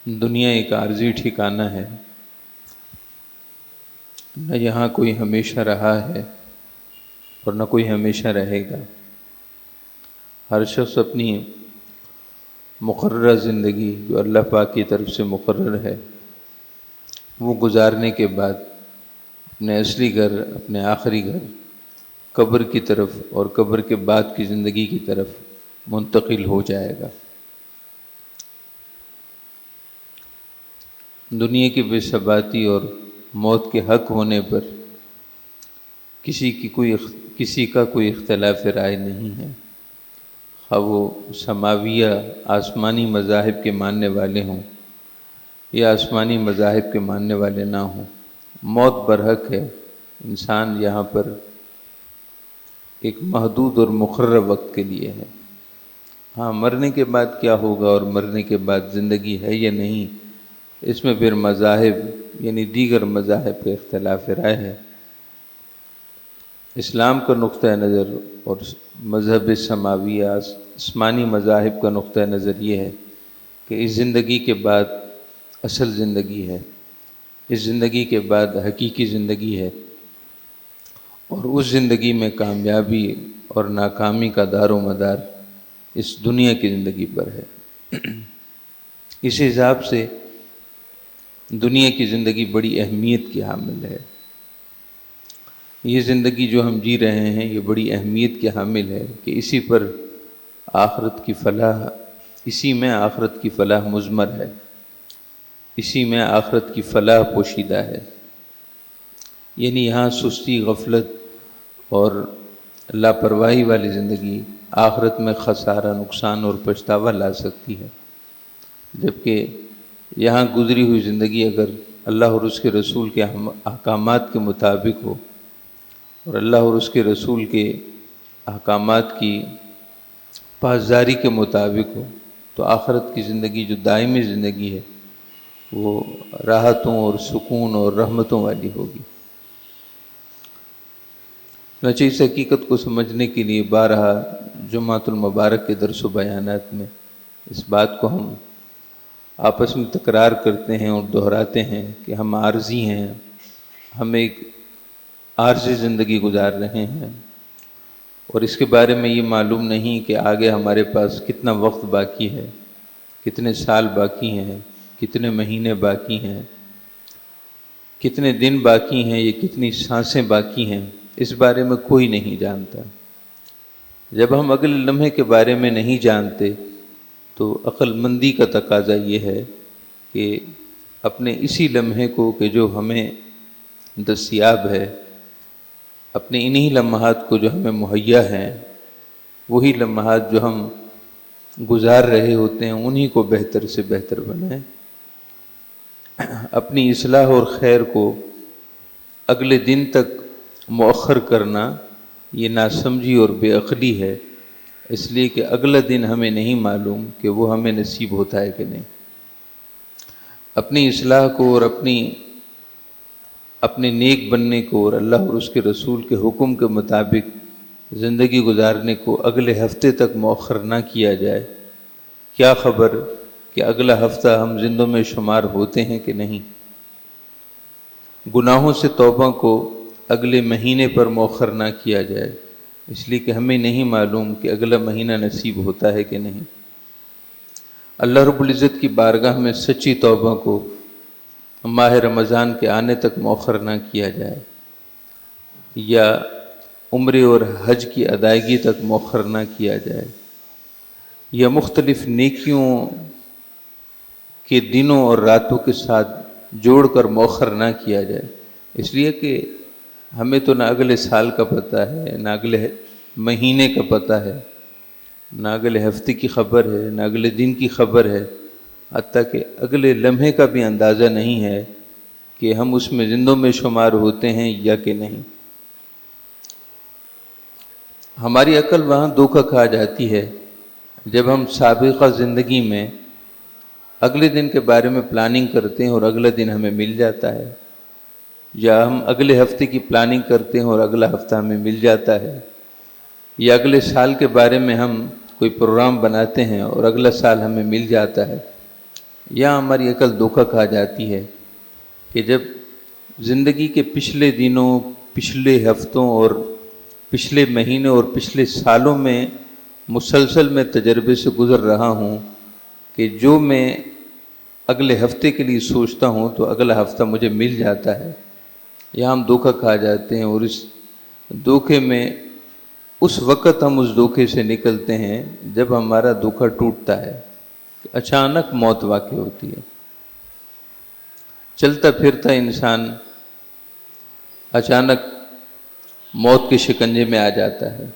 دنیا ایک عارضی ٹھکانہ ہے، نہ یہاں کوئی ہمیشہ رہا ہے اور نہ کوئی ہمیشہ رہے گا۔ ہر شخص اپنی مقررہ زندگی جو اللہ پاک کی طرف سے مقرر ہے وہ گزارنے کے بعد اپنے اصلی گھر، اپنے آخری گھر قبر کی طرف اور قبر کے بعد کی زندگی کی طرف منتقل ہو جائے گا۔ دنیا کی بے ثباتی اور موت کے حق ہونے پر کسی کا کوئی اختلاف رائے نہیں ہے، خواہ وہ سماویہ آسمانی مذاہب کے ماننے والے ہوں یا آسمانی مذاہب کے ماننے والے نہ ہوں۔ موت برحق ہے، انسان یہاں پر ایک محدود اور مقرر وقت کے لیے ہے۔ ہاں، مرنے کے بعد کیا ہوگا اور مرنے کے بعد زندگی ہے یا نہیں، اس میں پھر مذاہب یعنی دیگر مذاہب کا اختلاف رائے ہے۔ اسلام کا نقطہ نظر اور مذہب سماویہ آسمانی مذاہب کا نقطہ نظر یہ ہے کہ اس زندگی کے بعد اصل زندگی ہے، اس زندگی کے بعد حقیقی زندگی ہے، اور اس زندگی میں کامیابی اور ناکامی کا دار و مدار اس دنیا کی زندگی پر ہے۔ اس حساب سے دنیا کی زندگی بڑی اہمیت کی حامل ہے۔ یہ زندگی جو ہم جی رہے ہیں یہ بڑی اہمیت کی حامل ہے کہ اسی پر آخرت کی فلاح، اسی میں آخرت کی فلاح مضمر ہے، اسی میں آخرت کی فلاح پوشیدہ ہے۔ یعنی یہاں سستی، غفلت اور لاپرواہی والی زندگی آخرت میں خسارہ، نقصان اور پچھتاوا لا سکتی ہے، جبکہ یہاں گزری ہوئی زندگی اگر اللہ اور اس کے رسول کے احکامات کے مطابق ہو اور اللہ اور اس کے رسول کے احکامات کی پاسداری کے مطابق ہو تو آخرت کی زندگی جو دائمی زندگی ہے وہ راحتوں اور سکون اور رحمتوں والی ہوگی۔ چنانچہ اس حقیقت کو سمجھنے کے لیے بارہا جمعۃ المبارک کے درس و بیانات میں اس بات کو ہم آپس میں تکرار کرتے ہیں اور دہراتے ہیں کہ ہم عارضی ہیں، ہم ایک عارضی زندگی گزار رہے ہیں، اور اس کے بارے میں یہ معلوم نہیں کہ آگے ہمارے پاس کتنا وقت باقی ہے، کتنے سال باقی ہیں، کتنے مہینے باقی ہیں، کتنے دن باقی ہیں، یہ کتنی سانسیں باقی ہیں، اس بارے میں کوئی نہیں جانتا۔ جب ہم اگلے لمحے کے بارے میں نہیں جانتے تو عقل مندی کا تقاضا یہ ہے کہ اپنے اسی لمحے کو کہ جو ہمیں دستیاب ہے، اپنے انہی لمحات کو جو ہمیں مہیا ہیں، وہی لمحات جو ہم گزار رہے ہوتے ہیں انہی کو بہتر سے بہتر بنائیں۔ اپنی اصلاح اور خیر کو اگلے دن تک مؤخر کرنا یہ ناسمجھی اور بے عقلی ہے، اس لیے کہ اگلا دن ہمیں نہیں معلوم کہ وہ ہمیں نصیب ہوتا ہے کہ نہیں۔ اپنی اصلاح کو اور اپنے نیک بننے کو اور اللہ اور اس کے رسول کے حکم کے مطابق زندگی گزارنے کو اگلے ہفتے تک مؤخر نہ کیا جائے، کیا خبر کہ اگلا ہفتہ ہم زندوں میں شمار ہوتے ہیں کہ نہیں۔ گناہوں سے توبہ کو اگلے مہینے پر مؤخر نہ کیا جائے، اس لیے کہ ہمیں نہیں معلوم کہ اگلا مہینہ نصیب ہوتا ہے کہ نہیں۔ اللہ رب العزت کی بارگاہ میں سچی توبہ کو ماہ رمضان کے آنے تک مؤخر نہ کیا جائے، یا عمرے اور حج کی ادائیگی تک مؤخر نہ کیا جائے، یا مختلف نیکیوں کے دنوں اور راتوں کے ساتھ جوڑ کر مؤخر نہ کیا جائے، اس لیے کہ ہمیں تو نہ اگلے سال کا پتہ ہے، نہ اگلے مہینے کا پتہ ہے، نہ اگلے ہفتے کی خبر ہے، نہ اگلے دن کی خبر ہے، حتیٰ کہ اگلے لمحے کا بھی اندازہ نہیں ہے کہ ہم اس میں زندوں میں شمار ہوتے ہیں یا کہ نہیں۔ ہماری عقل وہاں دھوکہ کھا جاتی ہے جب ہم سابقہ زندگی میں اگلے دن کے بارے میں پلاننگ کرتے ہیں اور اگلا دن ہمیں مل جاتا ہے، یا ہم اگلے ہفتے کی پلاننگ کرتے ہیں اور اگلا ہفتہ ہمیں مل جاتا ہے، یا اگلے سال کے بارے میں ہم کوئی پروگرام بناتے ہیں اور اگلا سال ہمیں مل جاتا ہے۔ یا ہماری عقل دھوکہ کھا جاتی ہے کہ جب زندگی کے پچھلے دنوں، پچھلے ہفتوں اور پچھلے مہینوں اور پچھلے سالوں میں مسلسل میں تجربے سے گزر رہا ہوں کہ جو میں اگلے ہفتے کے لیے سوچتا ہوں تو اگلا ہفتہ مجھے مل جاتا ہے، یا ہم دھوکہ کھا جاتے ہیں، اور اس دھوکے میں اس وقت ہم اس دھوکے سے نکلتے ہیں جب ہمارا دھوکہ ٹوٹتا ہے، اچانک موت واقع ہوتی ہے۔ چلتا پھرتا انسان اچانک موت کے شکنجے میں آ جاتا ہے۔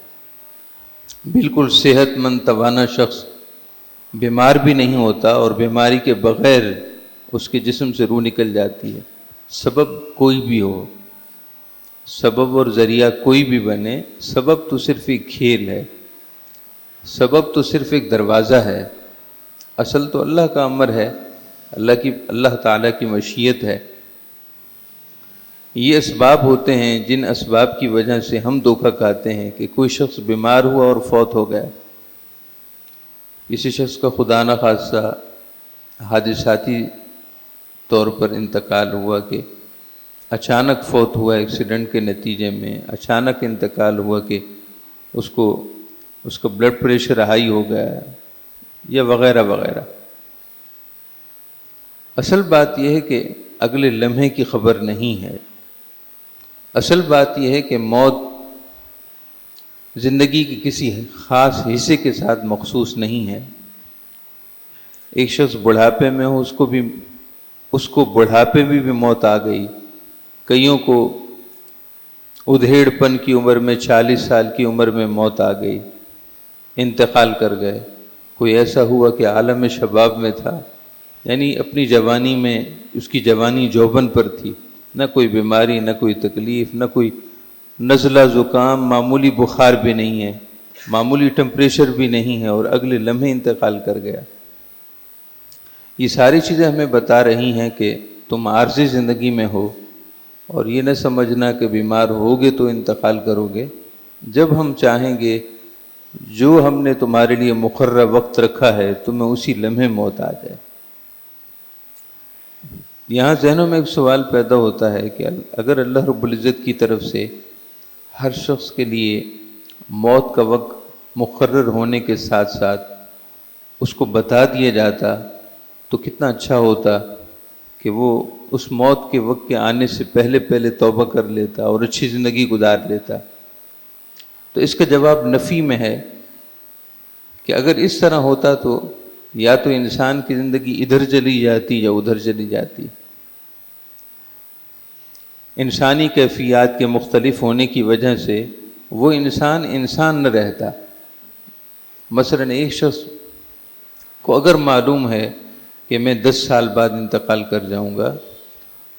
بالکل صحت مند توانا شخص بیمار بھی نہیں ہوتا، اور بیماری کے بغیر اس کے جسم سے روح نکل جاتی ہے۔ سبب کوئی بھی ہو، سبب اور ذریعہ کوئی بھی بنے، سبب تو صرف ایک کھیل ہے، سبب تو صرف ایک دروازہ ہے، اصل تو اللہ کا امر ہے، اللہ تعالیٰ کی مشیت ہے۔ یہ اسباب ہوتے ہیں جن اسباب کی وجہ سے ہم دھوکہ کھاتے ہیں کہ کوئی شخص بیمار ہوا اور فوت ہو گیا، کسی شخص کا خدا نخواستہ حادثاتی طور پر انتقال ہوا کہ اچانک فوت ہوا، ایکسیڈنٹ کے نتیجے میں اچانک انتقال ہوا کہ اس کا بلڈ پریشر ہائی ہو گیا، یا وغیرہ وغیرہ۔ اصل بات یہ ہے کہ اگلے لمحے کی خبر نہیں ہے، اصل بات یہ ہے کہ موت زندگی کے کسی خاص حصے کے ساتھ مخصوص نہیں ہے۔ ایک شخص بڑھاپے میں ہو، اس کو بڑھاپے میں بھی موت آ گئی، کئیوں کو ادھیڑ پن کی عمر میں 40 سال کی عمر میں موت آ گئی، انتقال کر گئے۔ کوئی ایسا ہوا کہ عالم شباب میں تھا، یعنی اپنی جوانی میں، اس کی جوانی جوبن پر تھی، نہ کوئی بیماری، نہ کوئی تکلیف، نہ کوئی نزلہ زکام، معمولی بخار بھی نہیں ہے، معمولی ٹمپریچر بھی نہیں ہے، اور اگلے لمحے انتقال کر گیا۔ یہ ساری چیزیں ہمیں بتا رہی ہیں کہ تم عارضی زندگی میں ہو، اور یہ نہ سمجھنا کہ بیمار ہوگے تو انتقال کرو گے۔ جب ہم چاہیں گے، جو ہم نے تمہارے لیے مقررہ وقت رکھا ہے، تمہیں اسی لمحے موت آ جائے۔ یہاں ذہنوں میں ایک سوال پیدا ہوتا ہے کہ اگر اللہ رب العزت کی طرف سے ہر شخص کے لیے موت کا وقت مقرر ہونے کے ساتھ ساتھ اس کو بتا دیا جاتا تو کتنا اچھا ہوتا کہ وہ اس موت کے وقت کے آنے سے پہلے توبہ کر لیتا اور اچھی زندگی گزار لیتا۔ تو اس کا جواب نفی میں ہے کہ اگر اس طرح ہوتا تو یا تو انسان کی زندگی ادھر چلی جاتی یا ادھر چلی جاتی۔ انسانی کیفیات کے مختلف ہونے کی وجہ سے وہ انسان نہ رہتا۔ مثلا ایک شخص کو اگر معلوم ہے کہ میں 10 سال بعد انتقال کر جاؤں گا،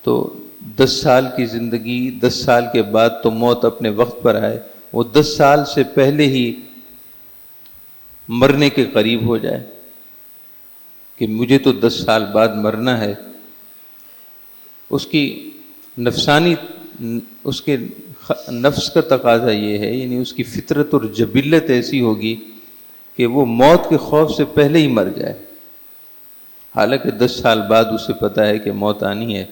تو 10 سال کی زندگی، 10 سال کے بعد تو موت اپنے وقت پر آئے، وہ 10 سال سے پہلے ہی مرنے کے قریب ہو جائے کہ مجھے تو 10 سال بعد مرنا ہے۔ اس کی اس کے نفس کا تقاضا یہ ہے، یعنی اس کی فطرت اور جبلت ایسی ہوگی کہ وہ موت کے خوف سے پہلے ہی مر جائے، حالانکہ 10 سال بعد اسے پتہ ہے کہ موت آنی ہے،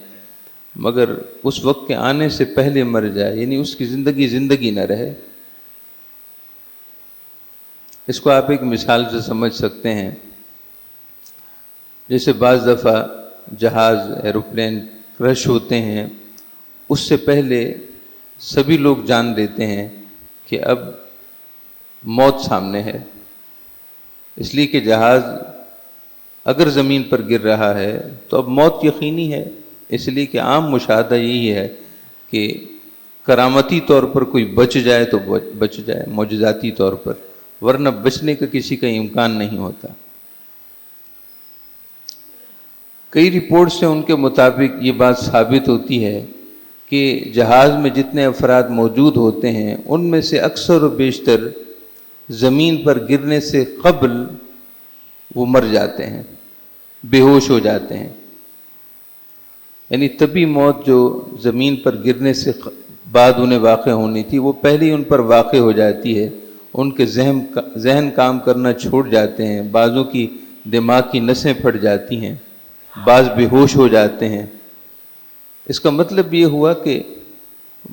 مگر اس وقت کے آنے سے پہلے مر جائے، یعنی اس کی زندگی نہ رہے۔ اس کو آپ ایک مثال سے سمجھ سکتے ہیں، جیسے بعض دفعہ جہاز، ایروپلین کرش ہوتے ہیں، اس سے پہلے سبھی لوگ جان لیتے ہیں کہ اب موت سامنے ہے، اس لیے کہ جہاز اگر زمین پر گر رہا ہے تو اب موت یقینی ہے۔ اس لیے کہ عام مشاہدہ یہی ہے کہ کرامتی طور پر کوئی بچ جائے تو بچ جائے، معجزاتی طور پر، ورنہ بچنے کا کسی کا امکان نہیں ہوتا۔ کئی رپورٹ سے ان کے مطابق یہ بات ثابت ہوتی ہے کہ جہاز میں جتنے افراد موجود ہوتے ہیں ان میں سے اکثر و بیشتر زمین پر گرنے سے قبل وہ مر جاتے ہیں، بے ہوش ہو جاتے ہیں۔ یعنی طبی موت جو زمین پر گرنے سے بعد انہیں واقع ہونی تھی، وہ پہلے ہی ان پر واقع ہو جاتی ہے، ان کے ذہن کام کرنا چھوڑ جاتے ہیں، بعضوں کی دماغ کی نسیں پھٹ جاتی ہیں، بعض بے ہوش ہو جاتے ہیں۔ اس کا مطلب یہ ہوا کہ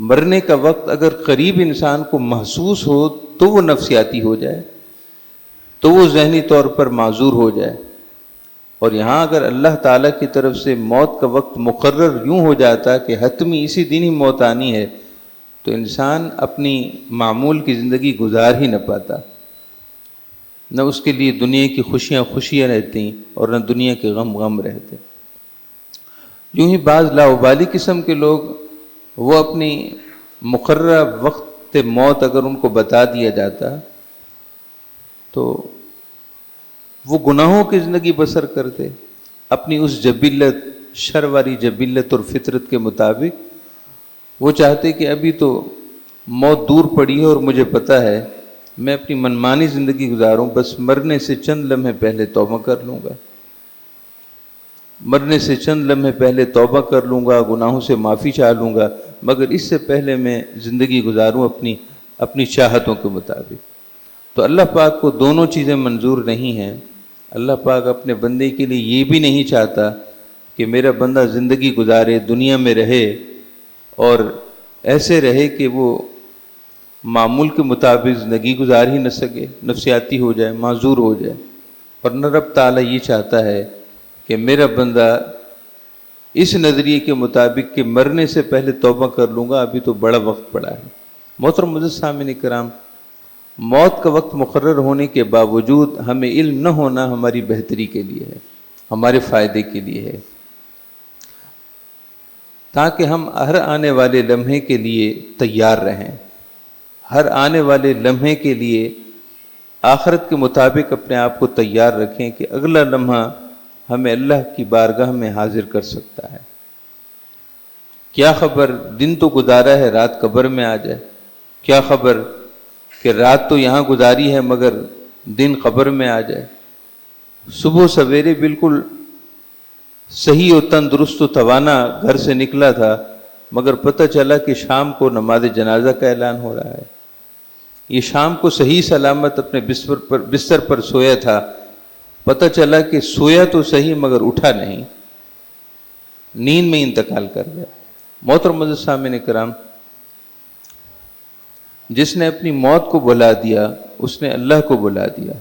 مرنے کا وقت اگر قریب انسان کو محسوس ہو تو وہ نفسیاتی ہو جائے، تو وہ ذہنی طور پر معذور ہو جائے، اور یہاں اگر اللہ تعالیٰ کی طرف سے موت کا وقت مقرر یوں ہو جاتا کہ حتمی اسی دن ہی موت آنی ہے، تو انسان اپنی معمول کی زندگی گزار ہی نہ پاتا، نہ اس کے لیے دنیا کی خوشیاں خوشیاں رہتی اور نہ دنیا کے غم غم رہتے۔ یوں ہی بعض لاابالی قسم کے لوگ وہ اپنی مقررہ وقت موت اگر ان کو بتا دیا جاتا تو وہ گناہوں کی زندگی بسر کرتے، اپنی اس جبلت، شر والی جبلت اور فطرت کے مطابق وہ چاہتے کہ ابھی تو موت دور پڑی ہے اور مجھے پتہ ہے میں اپنی منمانی زندگی گزاروں، بس مرنے سے چند لمحے پہلے توبہ کر لوں گا، مرنے سے چند لمحے پہلے توبہ کر لوں گا، گناہوں سے معافی چاہ لوں گا، مگر اس سے پہلے میں زندگی گزاروں اپنی چاہتوں کے مطابق۔ تو اللہ پاک کو دونوں چیزیں منظور نہیں ہیں۔ اللہ پاک اپنے بندے کے لیے یہ بھی نہیں چاہتا کہ میرا بندہ زندگی گزارے، دنیا میں رہے اور ایسے رہے کہ وہ معمول کے مطابق زندگی گزار ہی نہ سکے، نفسیاتی ہو جائے، معذور ہو جائے۔ اور نہ رب تعالیٰ یہ چاہتا ہے کہ میرا بندہ اس نظریے کے مطابق کہ مرنے سے پہلے توبہ کر لوں گا، ابھی تو بڑا وقت پڑا ہے۔ محترم معزز سامعین کرام، موت کا وقت مقرر ہونے کے باوجود ہمیں علم نہ ہونا ہماری بہتری کے لیے ہے، ہمارے فائدے کے لیے ہے، تاکہ ہم ہر آنے والے لمحے کے لیے تیار رہیں، ہر آنے والے لمحے کے لیے آخرت کے مطابق اپنے آپ کو تیار رکھیں کہ اگلا لمحہ ہمیں اللہ کی بارگاہ میں حاضر کر سکتا ہے۔ کیا خبر دن تو گزارا ہے، رات قبر میں آ جائے، کیا خبر کہ رات تو یہاں گزاری ہے مگر دن قبر میں آ جائے۔ صبح سویرے بالکل صحیح و تندرست و توانا گھر سے نکلا تھا، مگر پتہ چلا کہ شام کو نماز جنازہ کا اعلان ہو رہا ہے۔ یہ شام کو صحیح سلامت اپنے بستر پر سویا تھا، پتہ چلا کہ سویا تو صحیح مگر اٹھا نہیں، نیند میں انتقال کر گیا۔ محترم معزز سامعین کرام، جس نے اپنی موت کو بلا دیا اس نے اللہ کو بلا دیا،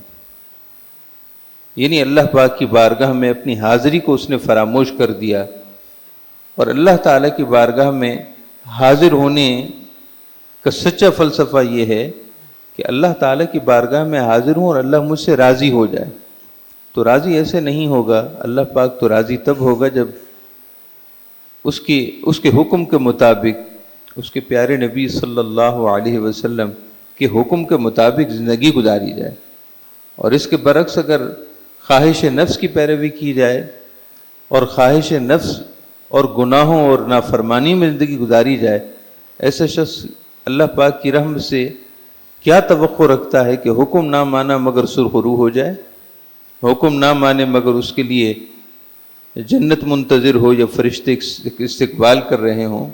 یعنی اللہ پاک کی بارگاہ میں اپنی حاضری کو اس نے فراموش کر دیا۔ اور اللہ تعالیٰ کی بارگاہ میں حاضر ہونے کا سچا فلسفہ یہ ہے کہ اللہ تعالیٰ کی بارگاہ میں حاضر ہوں اور اللہ مجھ سے راضی ہو جائے۔ تو راضی ایسے نہیں ہوگا، اللہ پاک تو راضی تب ہوگا جب اس کے حکم کے مطابق، اس کے پیارے نبی صلی اللہ علیہ وسلم کے حکم کے مطابق زندگی گزاری جائے۔ اور اس کے برعکس اگر خواہش نفس کی پیروی کی جائے اور خواہش نفس اور گناہوں اور نافرمانی میں زندگی گزاری جائے، ایسا شخص اللہ پاک کی رحمت سے کیا توقع رکھتا ہے کہ حکم نہ مانا مگر سرخرو ہو جائے، حکم نہ مانے مگر اس کے لیے جنت منتظر ہو یا فرشتے استقبال کر رہے ہوں۔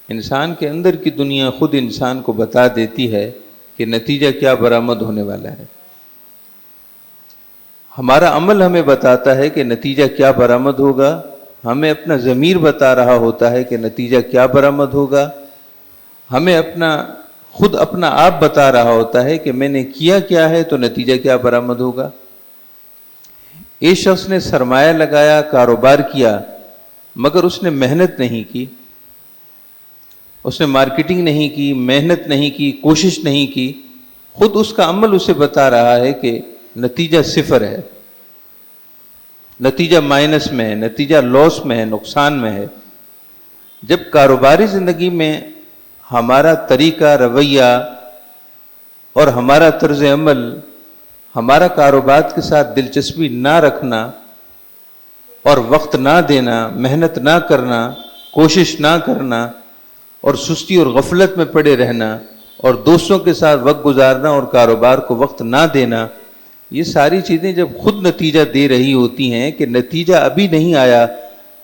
انسان کے اندر کی دنیا خود انسان کو بتا دیتی ہے کہ نتیجہ کیا برآمد ہونے والا ہے۔ ہمارا عمل ہمیں بتاتا ہے کہ نتیجہ کیا برآمد ہوگا، ہمیں اپنا ضمیر بتا رہا ہوتا ہے کہ نتیجہ کیا برآمد ہوگا، ہمیں خود اپنا آپ بتا رہا ہوتا ہے کہ میں نے کیا ہے تو نتیجہ کیا برآمد ہوگا۔ ایک شخص نے سرمایہ لگایا، کاروبار کیا، مگر اس نے محنت نہیں کی، اس نے مارکیٹنگ نہیں کی، محنت نہیں کی، کوشش نہیں کی، خود اس کا عمل اسے بتا رہا ہے کہ نتیجہ صفر ہے، نتیجہ مائنس میں ہے، نتیجہ لاس میں ہے، نقصان میں ہے۔ جب کاروباری زندگی میں ہمارا طریقہ، رویہ اور ہمارا طرز عمل، ہمارا کاروبار کے ساتھ دلچسپی نہ رکھنا اور وقت نہ دینا، محنت نہ کرنا، کوشش نہ کرنا اور سستی اور غفلت میں پڑے رہنا اور دوستوں کے ساتھ وقت گزارنا اور کاروبار کو وقت نہ دینا، یہ ساری چیزیں جب خود نتیجہ دے رہی ہوتی ہیں کہ نتیجہ ابھی نہیں آیا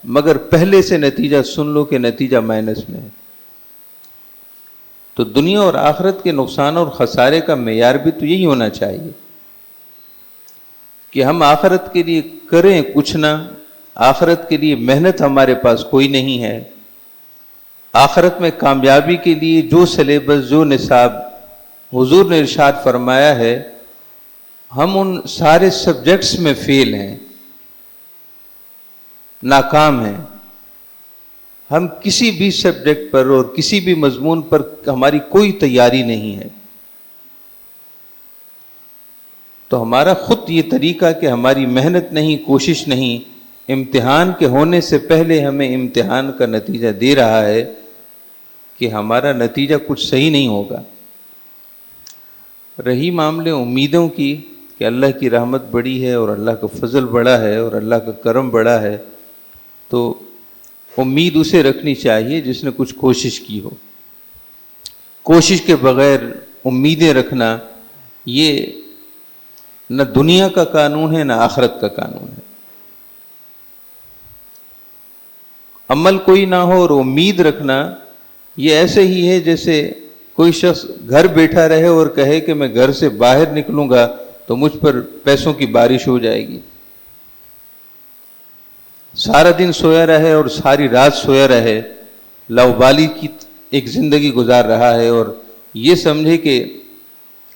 مگر پہلے سے نتیجہ سن لو کہ نتیجہ مائنس میں ہے، تو دنیا اور آخرت کے نقصان اور خسارے کا معیار بھی تو یہی ہونا چاہیے کہ ہم آخرت کے لیے کریں کچھ نہ، آخرت کے لیے محنت ہمارے پاس کوئی نہیں ہے، آخرت میں کامیابی کے لیے جو سلیبس، جو نصاب حضور نے ارشاد فرمایا ہے، ہم ان سارے سبجیکٹس میں فیل ہیں، ناکام ہیں۔ ہم کسی بھی سبجیکٹ پر اور کسی بھی مضمون پر ہماری کوئی تیاری نہیں ہے۔ تو ہمارا خود یہ طریقہ کہ ہماری محنت نہیں، کوشش نہیں، امتحان کے ہونے سے پہلے ہمیں امتحان کا نتیجہ دے رہا ہے کہ ہمارا نتیجہ کچھ صحیح نہیں ہوگا۔ رہی معاملے امیدوں کی کہ اللہ کی رحمت بڑی ہے اور اللہ کا فضل بڑا ہے اور اللہ کا کرم بڑا ہے، تو امید اسے رکھنی چاہیے جس نے کچھ کوشش کی ہو۔ کوشش کے بغیر امیدیں رکھنا یہ نہ دنیا کا قانون ہے نہ آخرت کا قانون ہے۔ عمل کوئی نہ ہو اور امید رکھنا یہ ایسے ہی ہے جیسے کوئی شخص گھر بیٹھا رہے اور کہے کہ میں گھر سے باہر نکلوں گا تو مجھ پر پیسوں کی بارش ہو جائے گی، سارا دن سویا رہے اور ساری رات سویا رہے، لاوبالی کی ایک زندگی گزار رہا ہے اور یہ سمجھے کہ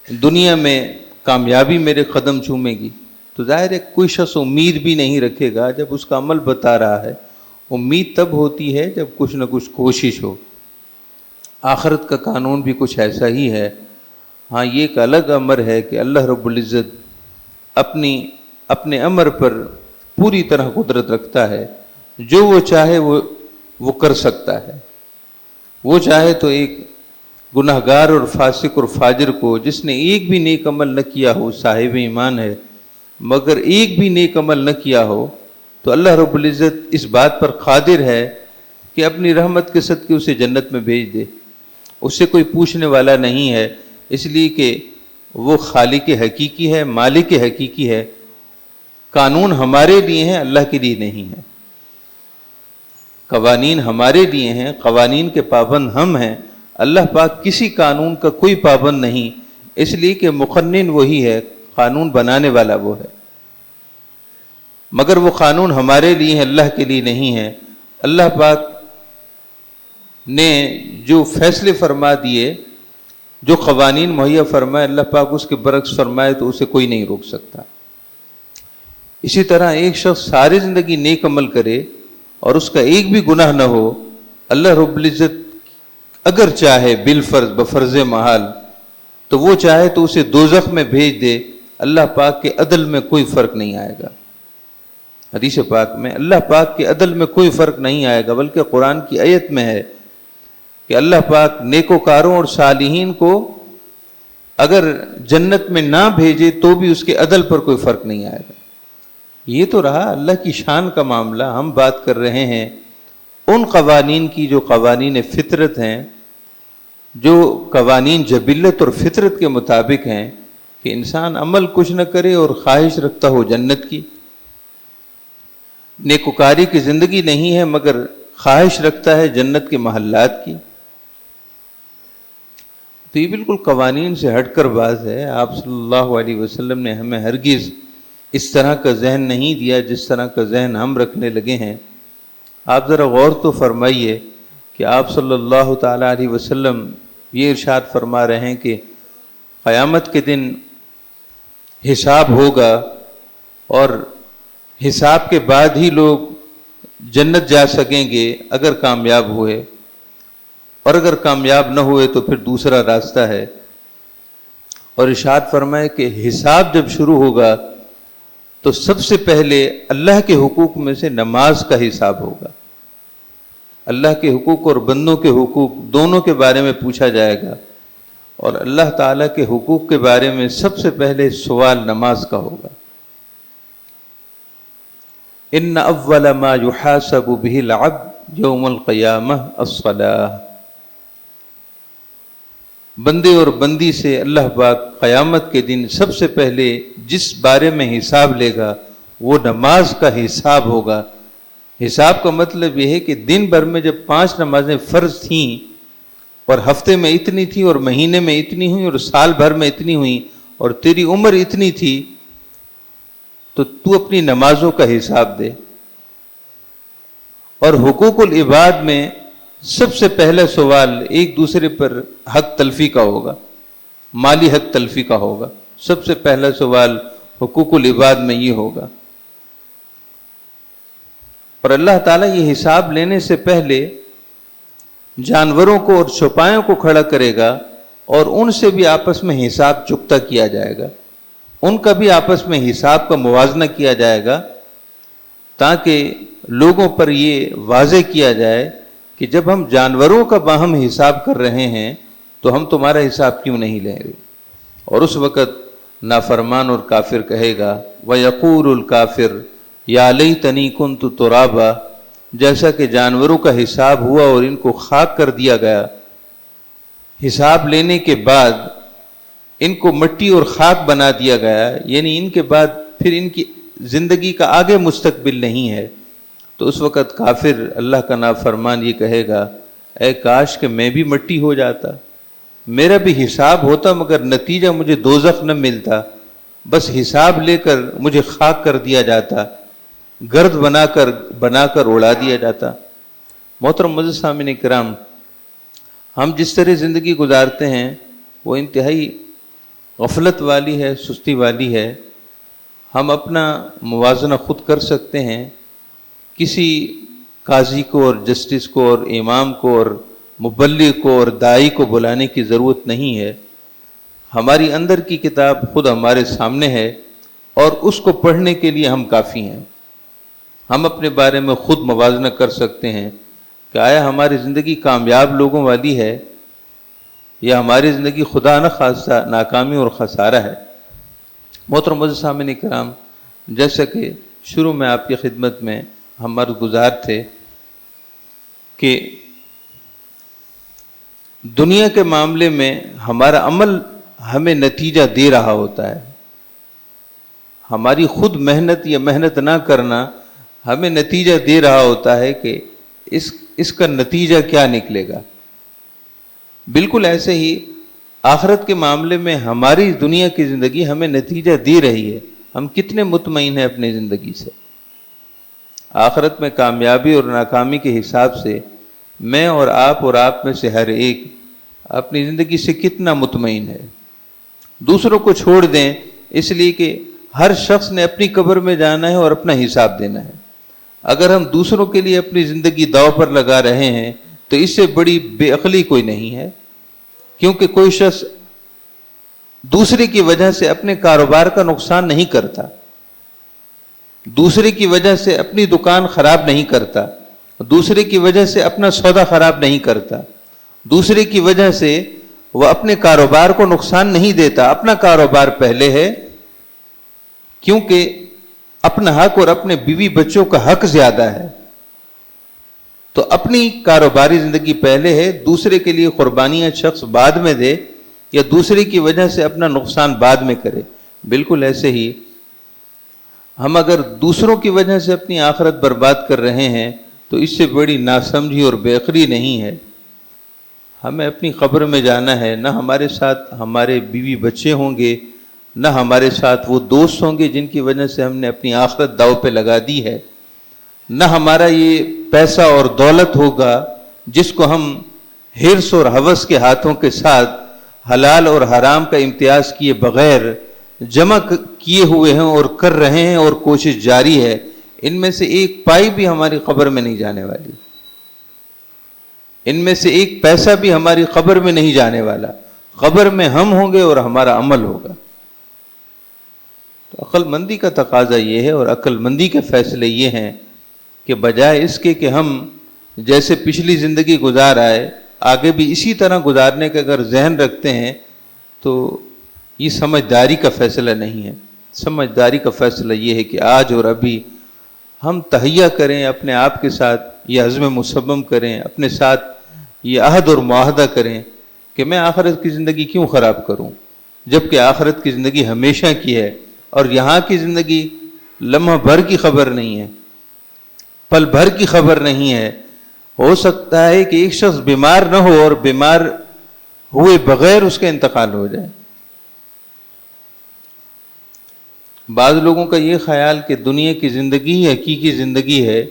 دنیا میں کامیابی میرے قدم چومے گی، تو ظاہر ہے کوئی شخص امید بھی نہیں رکھے گا جب اس کا عمل بتا رہا ہے۔ امید تب ہوتی ہے جب کچھ نہ کچھ کوشش ہو۔ آخرت کا قانون بھی کچھ ایسا ہی ہے۔ ہاں یہ ایک الگ امر ہے کہ اللہ رب العزت اپنے امر پر پوری طرح قدرت رکھتا ہے، جو وہ چاہے وہ کر سکتا ہے۔ وہ چاہے تو ایک گناہگار اور فاسق اور فاجر کو جس نے ایک بھی نیک عمل نہ کیا ہو، صاحب ایمان ہے مگر ایک بھی نیک عمل نہ کیا ہو، تو اللہ رب العزت اس بات پر قادر ہے کہ اپنی رحمت کے صدقے اسے جنت میں بھیج دے۔ اس سے کوئی پوچھنے والا نہیں ہے، اس لیے کہ وہ خالق حقیقی ہے، مالک حقیقی ہے۔ قانون ہمارے لیے ہیں، اللہ کے لیے نہیں ہے۔ قوانین ہمارے لیے ہیں، قوانین کے پابند ہم ہیں، اللہ پاک کسی قانون کا کوئی پابند نہیں، اس لیے کہ مقنن وہی ہے، قانون بنانے والا وہ ہے، مگر وہ قانون ہمارے لیے ہیں، اللہ کے لیے نہیں ہے۔ اللہ پاک نے جو فیصلے فرما دیے، جو قوانین مہیا فرمائے، اللہ پاک اس کے برعکس فرمائے تو اسے کوئی نہیں روک سکتا۔ اسی طرح ایک شخص ساری زندگی نیک عمل کرے اور اس کا ایک بھی گناہ نہ ہو، اللہ رب العزت اگر چاہے بالفرض بفرض محال تو وہ چاہے تو اسے دوزخ میں بھیج دے، اللہ پاک کے عدل میں کوئی فرق نہیں آئے گا۔ حدیث پاک میں اللہ پاک کے عدل میں کوئی فرق نہیں آئے گا، بلکہ قرآن کی آیت میں ہے کہ اللہ پاک نیکوکاروں اور صالحین کو اگر جنت میں نہ بھیجے تو بھی اس کے عدل پر کوئی فرق نہیں آئے گا۔ یہ تو رہا اللہ کی شان کا معاملہ۔ ہم بات کر رہے ہیں ان قوانین کی جو قوانین فطرت ہیں، جو قوانین جبلت اور فطرت کے مطابق ہیں، کہ انسان عمل کچھ نہ کرے اور خواہش رکھتا ہو جنت کی، نیکوکاری کی زندگی نہیں ہے مگر خواہش رکھتا ہے جنت کے محلات کی، تو یہ بالکل قوانین سے ہٹ کر بات ہے۔ آپ صلی اللہ علیہ وسلم نے ہمیں ہرگز اس طرح کا ذہن نہیں دیا جس طرح کا ذہن ہم رکھنے لگے ہیں۔ آپ ذرا غور تو فرمائیے کہ آپ صلی اللہ تعالیٰ علیہ وسلم یہ ارشاد فرما رہے ہیں کہ قیامت کے دن حساب ہوگا اور حساب کے بعد ہی لوگ جنت جا سکیں گے اگر کامیاب ہوئے، اور اگر کامیاب نہ ہوئے تو پھر دوسرا راستہ ہے۔ اور ارشاد فرمائے کہ حساب جب شروع ہوگا تو سب سے پہلے اللہ کے حقوق میں سے نماز کا حساب ہوگا۔ اللہ کے حقوق اور بندوں کے حقوق دونوں کے بارے میں پوچھا جائے گا، اور اللہ تعالیٰ کے حقوق کے بارے میں سب سے پہلے سوال نماز کا ہوگا۔ ان اول ما يحاسب به العبد یوم القیامہ الصلاۃ، بندے اور بندی سے اللہ پاک قیامت کے دن سب سے پہلے جس بارے میں حساب لے گا وہ نماز کا حساب ہوگا۔ حساب کا مطلب یہ ہے کہ دن بھر میں جب 5 نمازیں فرض تھیں اور ہفتے میں اتنی تھی اور مہینے میں اتنی ہوئی اور سال بھر میں اتنی ہوئی اور تیری عمر اتنی تھی، تو تو اپنی نمازوں کا حساب دے. اور حقوق العباد میں سب سے پہلا سوال ایک دوسرے پر حق تلفی کا ہوگا، مالی حق تلفی کا ہوگا. سب سے پہلا سوال حقوق العباد میں یہ ہوگا. اور اللہ تعالیٰ یہ حساب لینے سے پہلے جانوروں کو اور چوپایوں کو کھڑا کرے گا اور ان سے بھی آپس میں حساب چکتا کیا جائے گا، ان کا بھی آپس میں حساب کا موازنہ کیا جائے گا، تاکہ لوگوں پر یہ واضح کیا جائے کہ جب ہم جانوروں کا باہم حساب کر رہے ہیں تو ہم تمہارا حساب کیوں نہیں لے رہے. اور اس وقت نافرمان اور کافر کہے گا وَيَقُولُ الْكَافِرُ يَا لَيْتَنِي كُنْتُ تُرَابًا، جیسا کہ جانوروں کا حساب ہوا اور ان کو خاک کر دیا گیا، حساب لینے کے بعد ان کو مٹی اور خاک بنا دیا گیا، یعنی ان کے بعد پھر ان کی زندگی کا آگے مستقبل نہیں ہے. تو اس وقت کافر اللہ کا نافرمان یہ کہے گا اے کاش کہ میں بھی مٹی ہو جاتا، میرا بھی حساب ہوتا، مگر نتیجہ مجھے دوزخ نہ ملتا، بس حساب لے کر مجھے خاک کر دیا جاتا، گرد بنا کر اڑا دیا جاتا. محترم معزز سامعین کرام، ہم جس طرح زندگی گزارتے ہیں وہ انتہائی غفلت والی ہے، سستی والی ہے. ہم اپنا موازنہ خود کر سکتے ہیں. کسی قاضی کو اور جسٹس کو اور امام کو اور مبلغ کو اور داعی کو بلانے کی ضرورت نہیں ہے. ہماری اندر کی کتاب خود ہمارے سامنے ہے اور اس کو پڑھنے کے لیے ہم کافی ہیں. ہم اپنے بارے میں خود موازنہ کر سکتے ہیں کہ آیا ہماری زندگی کامیاب لوگوں والی ہے یا ہماری زندگی خدا نہ خواستہ ناکامی اور خسارہ ہے. محترم معزز سامعین کرام، جیسا کہ شروع میں آپ کی خدمت میں ہم عرض گزار تھے کہ دنیا کے معاملے میں ہمارا عمل ہمیں نتیجہ دے رہا ہوتا ہے. ہماری خود محنت یا محنت نہ کرنا ہمیں نتیجہ دے رہا ہوتا ہے کہ اس کا نتیجہ کیا نکلے گا. بالکل ایسے ہی آخرت کے معاملے میں ہماری دنیا کی زندگی ہمیں نتیجہ دے رہی ہے. ہم کتنے مطمئن ہیں اپنی زندگی سے. آخرت میں کامیابی اور ناکامی کے حساب سے میں اور آپ میں سے ہر ایک اپنی زندگی سے کتنا مطمئن ہے. دوسروں کو چھوڑ دیں، اس لیے کہ ہر شخص نے اپنی قبر میں جانا ہے اور اپنا حساب دینا ہے. اگر ہم دوسروں کے لیے اپنی زندگی داؤ پر لگا رہے ہیں تو اس سے بڑی بے عقلی کوئی نہیں ہے، کیونکہ کوئی شخص دوسرے کی وجہ سے اپنے کاروبار کا نقصان نہیں کرتا، دوسرے کی وجہ سے اپنی دکان خراب نہیں کرتا، دوسرے کی وجہ سے اپنا سودا خراب نہیں کرتا، دوسرے کی وجہ سے وہ اپنے کاروبار کو نقصان نہیں دیتا. اپنا کاروبار پہلے ہے، کیونکہ اپنا حق اور اپنے بیوی بچوں کا حق زیادہ ہے. تو اپنی کاروباری زندگی پہلے ہے، دوسرے کے لیے قربانیاں شخص بعد میں دے یا دوسرے کی وجہ سے اپنا نقصان بعد میں کرے. بالکل ایسے ہی ہم اگر دوسروں کی وجہ سے اپنی آخرت برباد کر رہے ہیں تو اس سے بڑی ناسمجھی اور بے عقلی نہیں ہے. ہمیں اپنی قبر میں جانا ہے، نہ ہمارے ساتھ ہمارے بیوی بچے ہوں گے، نہ ہمارے ساتھ وہ دوست ہوں گے جن کی وجہ سے ہم نے اپنی آخرت داؤ پہ لگا دی ہے، نہ ہمارا یہ پیسہ اور دولت ہوگا جس کو ہم حرص اور ہوس کے ہاتھوں کے ساتھ حلال اور حرام کا امتیاز کیے بغیر جمع کیے ہوئے ہیں اور کر رہے ہیں اور کوشش جاری ہے. ان میں سے ایک پائی بھی ہماری قبر میں نہیں جانے والی، ان میں سے ایک پیسہ بھی ہماری قبر میں نہیں جانے والا. قبر میں ہم ہوں گے اور ہمارا عمل ہوگا. تو عقل مندی کا تقاضا یہ ہے اور عقل مندی کے فیصلے یہ ہیں کہ بجائے اس کے کہ ہم جیسے پچھلی زندگی گزار آئے آگے بھی اسی طرح گزارنے کا اگر ذہن رکھتے ہیں تو یہ سمجھداری کا فیصلہ نہیں ہے. سمجھداری کا فیصلہ یہ ہے کہ آج اور ابھی ہم تہیہ کریں، اپنے آپ کے ساتھ یہ عزم مصمم کریں، اپنے ساتھ یہ عہد اور معاہدہ کریں کہ میں آخرت کی زندگی کیوں خراب کروں، جبکہ آخرت کی زندگی ہمیشہ کی ہے اور یہاں کی زندگی لمحہ بھر کی خبر نہیں ہے، پل بھر کی خبر نہیں ہے. ہو سکتا ہے کہ ایک شخص بیمار نہ ہو اور بیمار ہوئے بغیر اس کا انتقال ہو جائے. بعض لوگوں کا یہ خیال کہ دنیا کی زندگی ہی حقیقی زندگی ہے،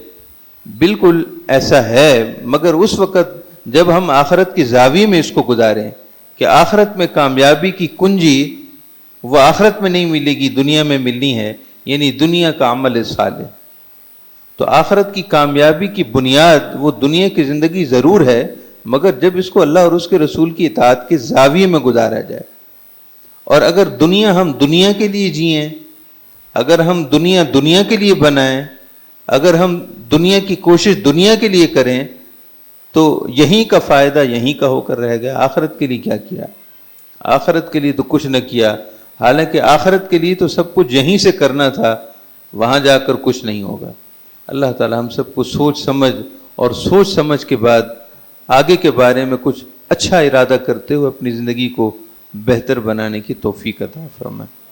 بالکل ایسا ہے، مگر اس وقت جب ہم آخرت کی زاویے میں اس کو گزاریں کہ آخرت میں کامیابی کی کنجی وہ آخرت میں نہیں ملے گی، دنیا میں ملنی ہے، یعنی دنیا کا عمل صالح۔ تو آخرت کی کامیابی کی بنیاد وہ دنیا کی زندگی ضرور ہے، مگر جب اس کو اللہ اور اس کے رسول کی اطاعت کے زاویے میں گزارا جائے۔ اور اگر ہم دنیا کے لیے جئیں، اگر ہم دنیا کے لیے بنائیں، اگر ہم دنیا کی کوشش دنیا کے لیے کریں، تو یہیں کا فائدہ یہیں کا ہو کر رہ گیا۔ آخرت کے لیے کیا کیا؟ آخرت کے لیے تو کچھ نہ کیا، حالانکہ آخرت کے لیے تو سب کچھ یہیں سے کرنا تھا، وہاں جا کر کچھ نہیں ہوگا۔ اللہ تعالی ہم سب کو سوچ سمجھ کے بعد آگے کے بارے میں کچھ اچھا ارادہ کرتے ہوئے اپنی زندگی کو بہتر بنانے کی توفیق عطا فرمائے۔